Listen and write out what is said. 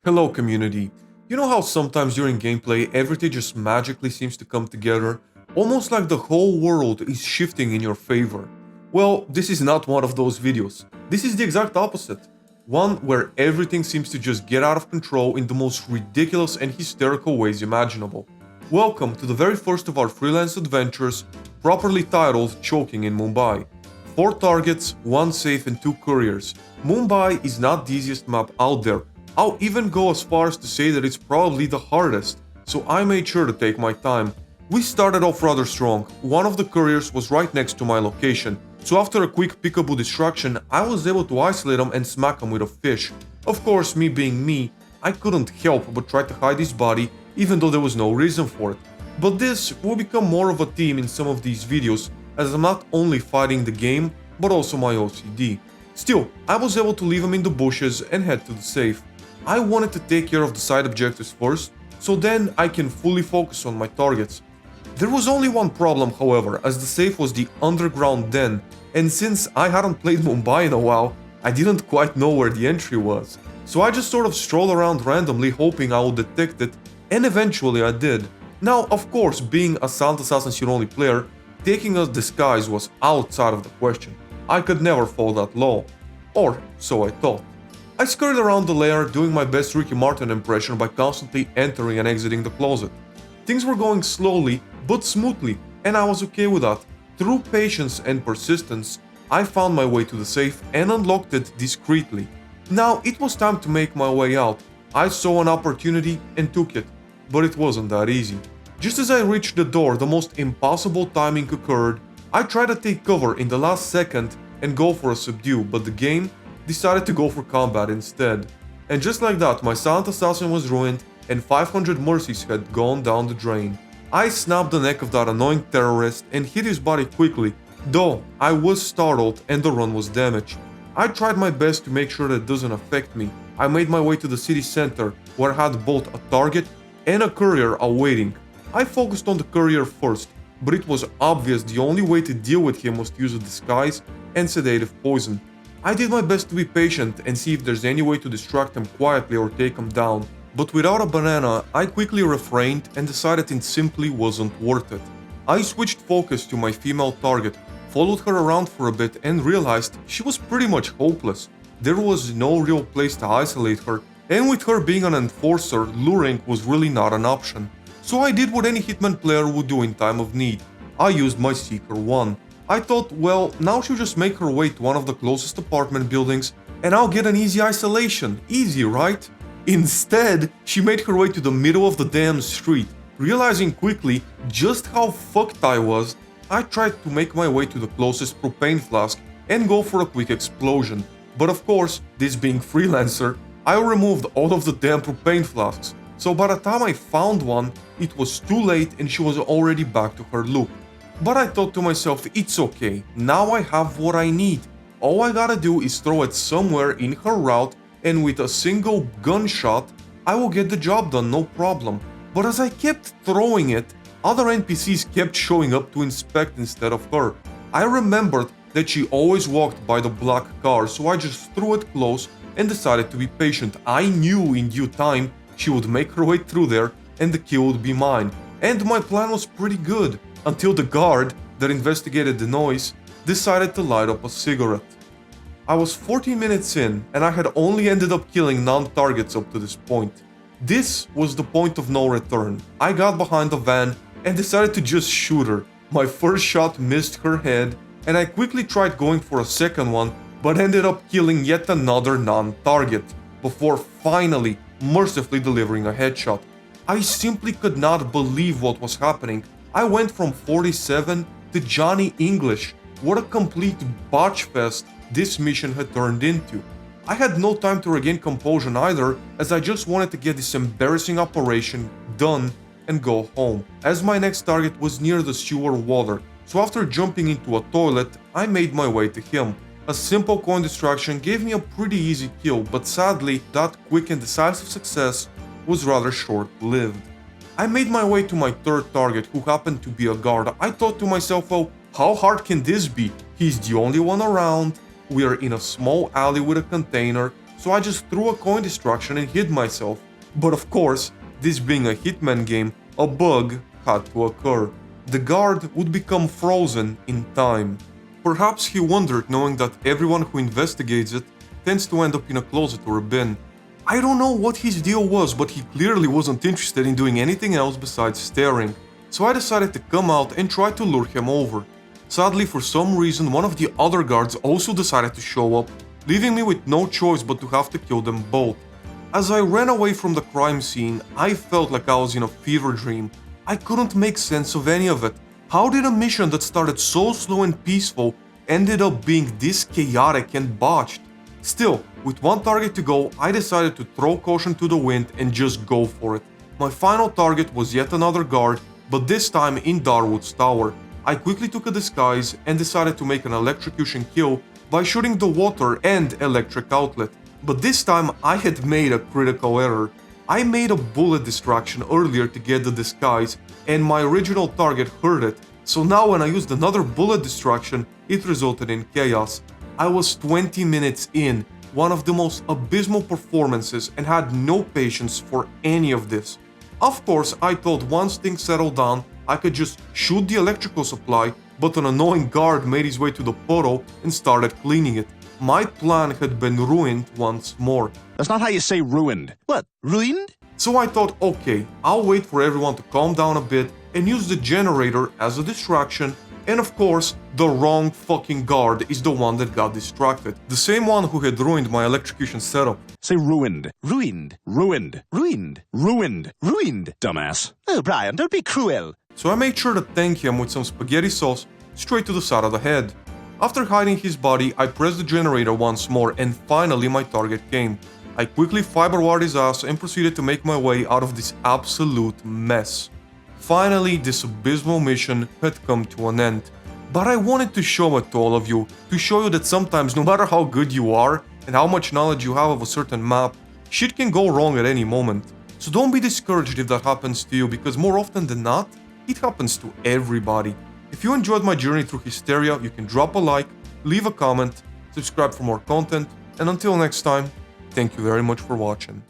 Hello community. You know how sometimes during gameplay everything just magically seems to come together? Almost like the whole world is shifting in your favor. Well, this is not one of those videos. This is the exact opposite. One where everything seems to just get out of control in the most ridiculous and hysterical ways imaginable. Welcome to the very first of our freelance adventures, properly titled Choking in Mumbai. 4 targets, 1 safe and 2 couriers. Mumbai is not the easiest map out there. I'll even go as far as to say that it's probably the hardest, so I made sure to take my time. We started off rather strong. One of the couriers was right next to my location, so after a quick peekaboo distraction, I was able to isolate him and smack him with a fish. Of course, me being me, I couldn't help but try to hide his body, even though there was no reason for it. But this will become more of a theme in some of these videos, as I'm not only fighting the game, but also my OCD. Still, I was able to leave him in the bushes and head to the safe. I wanted to take care of the side objectives first, so then I can fully focus on my targets. There was only one problem, however, as the safe was the underground den, and since I hadn't played Mumbai in a while, I didn't quite know where the entry was. So I just sort of strolled around randomly hoping I would detect it, and eventually I did. Now, of course, being a Silent Assassin's only player, taking a disguise was outside of the question. I could never fall that low. Or so I thought. I scurried around the lair doing my best Ricky Martin impression by constantly entering and exiting the closet. Things were going slowly but smoothly, and I was okay with that. Through patience and persistence, I found my way to the safe and unlocked it discreetly. Now it was time to make my way out. I saw an opportunity and took it, but it wasn't that easy. Just as I reached the door, the most impossible timing occurred. I tried to take cover in the last second and go for a subdue, but the game decided to go for combat instead. And just like that, my Silent Assassin was ruined and 500 mercies had gone down the drain. I snapped the neck of that annoying terrorist and hit his body quickly, though I was startled and the run was damaged. I tried my best to make sure that doesn't affect me. I made my way to the city center, where I had both a target and a courier awaiting. I focused on the courier first, but it was obvious the only way to deal with him was to use a disguise and sedative poison. I did my best to be patient and see if there's any way to distract him quietly or take him down, but without a banana, I quickly refrained and decided it simply wasn't worth it. I switched focus to my female target, followed her around for a bit and realized she was pretty much hopeless. There was no real place to isolate her, and with her being an enforcer, luring was really not an option. So I did what any Hitman player would do in time of need. I used my Seeker 1. I thought, well, now she'll just make her way to one of the closest apartment buildings and I'll get an easy isolation. Easy, right? Instead, she made her way to the middle of the damn street. Realizing quickly just how fucked I was, I tried to make my way to the closest propane flask and go for a quick explosion. But of course, this being freelancer, I removed all of the damn propane flasks. So by the time I found one, it was too late and she was already back to her loop. But I thought to myself, it's okay, now I have what I need. All I gotta do is throw it somewhere in her route and with a single gunshot, I will get the job done, no problem. But as I kept throwing it, other NPCs kept showing up to inspect instead of her. I remembered that she always walked by the black car, so I just threw it close and decided to be patient. I knew in due time she would make her way through there and the kill would be mine. And my plan was pretty good. Until the guard that investigated the noise decided to light up a cigarette. I was 14 minutes in and I had only ended up killing non-targets up to this point. This was the point of no return. I got behind the van and decided to just shoot her. My first shot missed her head and I quickly tried going for a second one, but ended up killing yet another non-target before finally mercifully delivering a headshot. I simply could not believe what was happening. I went from 47 to Johnny English. What a complete botch fest this mission had turned into. I had no time to regain composure either, as I just wanted to get this embarrassing operation done and go home, as my next target was near the sewer water. So after jumping into a toilet, I made my way to him. A simple coin distraction gave me a pretty easy kill, but sadly, that quick and decisive success was rather short-lived. I made my way to my third target, who happened to be a guard. I thought to myself, oh, how hard can this be? He's the only one around. We are in a small alley with a container. so I just threw a coin distraction and hid myself. But of course, this being a Hitman game, a bug had to occur. The guard would become frozen in time. Perhaps he wondered, knowing that everyone who investigates it tends to end up in a closet or a bin. I don't know what his deal was, but he clearly wasn't interested in doing anything else besides staring. So I decided to come out and try to lure him over. Sadly, for some reason, one of the other guards also decided to show up, leaving me with no choice but to have to kill them both. As I ran away from the crime scene, I felt like I was in a fever dream. I couldn't make sense of any of it. How did a mission that started so slow and peaceful ended up being this chaotic and botched? Still, with one target to go, I decided to throw caution to the wind and just go for it. My final target was yet another guard, but this time in Darwood's tower. I quickly took a disguise and decided to make an electrocution kill by shooting the water and electric outlet. But this time I had made a critical error. I made a bullet distraction earlier to get the disguise, and my original target heard it. So now when I used another bullet distraction, it resulted in chaos. I was 20 minutes in, one of the most abysmal performances, and had no patience for any of this. Of course, I thought once things settled down, I could just shoot the electrical supply, but an annoying guard made his way to the portal and started cleaning it. My plan had been ruined once more. That's not how you say ruined. What, ruined? So I thought, okay, I'll wait for everyone to calm down a bit and use the generator as a distraction, and of course, the wrong fucking guard is the one that got distracted. The same one who had ruined my electrocution setup. Say ruined. Ruined. Ruined. Ruined. Ruined. Ruined. Dumbass. Oh, Brian, don't be cruel. So I made sure to thank him with some spaghetti sauce straight to the side of the head. After hiding his body, I pressed the generator once more and finally my target came. I quickly fiberwired his ass and proceeded to make my way out of this absolute mess. Finally, this abysmal mission had come to an end. But I wanted to show it to all of you, to show you that sometimes no matter how good you are and how much knowledge you have of a certain map, shit can go wrong at any moment. So don't be discouraged if that happens to you, because more often than not, it happens to everybody. If you enjoyed my journey through Hysteria, you can drop a like, leave a comment, subscribe for more content, and until next time, thank you very much for watching.